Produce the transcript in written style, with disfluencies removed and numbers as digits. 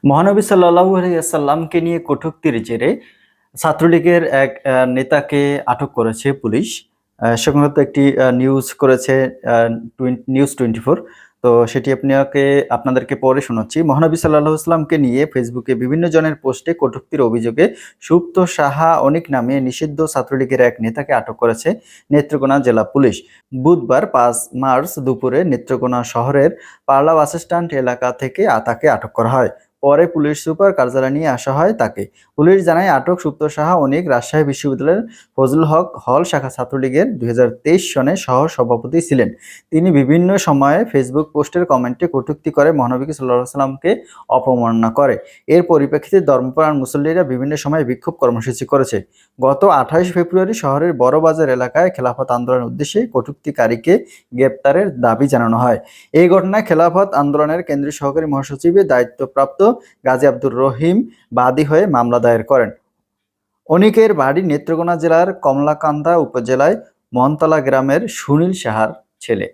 মহানবী সাল্লাল্লাহু আলাইহি ওয়াসাল্লামকে নিয়ে কটূক্তির জেরে ছাত্রলীগের এক নেতাকে আটক করেছে পুলিশ। সংক্রান্ত একটি নিউজ করেছে নিউজ 24। তো সেটি আপনাদেরকে পড়ে শোনাচ্ছি। মহানবী সাল্লাল্লাহু আলাইহি ওয়াসাল্লামকে নিয়ে ফেসবুকে বিভিন্ন জনের পোস্টে কটূক্তির অভিযোগে সুপ্ত সাহা অনিক নামে নিষিদ্ধ ছাত্রলীগের এক নেতাকে আটক করেছে নেত্রকোনা জেলা পুলিশ। বুধবার ৫ মার্চ দুপুরে নেত্রকোনা শহরের পারলা বাসস্ট্যান্ড এলাকা থেকে তাকে আটক করা হয়। পরে পুলিশ সুপার কার্যালয়ে নিয়ে আসা হয় তাকে। পুলিশ জানায়, আটক সুপ্ত সাহা অনিক রাজশাহী বিশ্ববিদ্যালয়ের ফজলুল হক হল শাখা ছাত্রলীগের ২০২৩ সনে সহ-সভাপতি ছিলেন। তিনি বিভিন্ন সময়ে ফেসবুক পোস্টের কমেন্টে কটূক্তি করে মহানবী সাল্লাল্লাহু আলাইহি ওয়াসাল্লামকে অপমাননা করে। এর পরিপ্রেক্ষিতে ধর্মপ্রাণ মুসল্লিরা বিভিন্ন সময়ে বিক্ষোভ কর্মসূচি করেছে। গত ২৮ ফেব্রুয়ারি শহরের বড়বাজার এলাকায় খেলাফত আন্দোলনের উদ্দেশ্যে কটূক্তিকারীকে গ্রেপ্তারের দাবি জানানো হয়। এই ঘটনায় খেলাফত আন্দোলনের কেন্দ্রীয় সহকারী মহাসচিবের দায়িত্বপ্রাপ্ত গাজী আব্দুর রহিম বাদী হয়ে মামলা দায়ের করেন। অনিকের বাড়ি নেত্রকোনা জেলার কমলাকান্দা উপজেলায় মনতলা গ্রামের সুনীল সাহার ছেলে।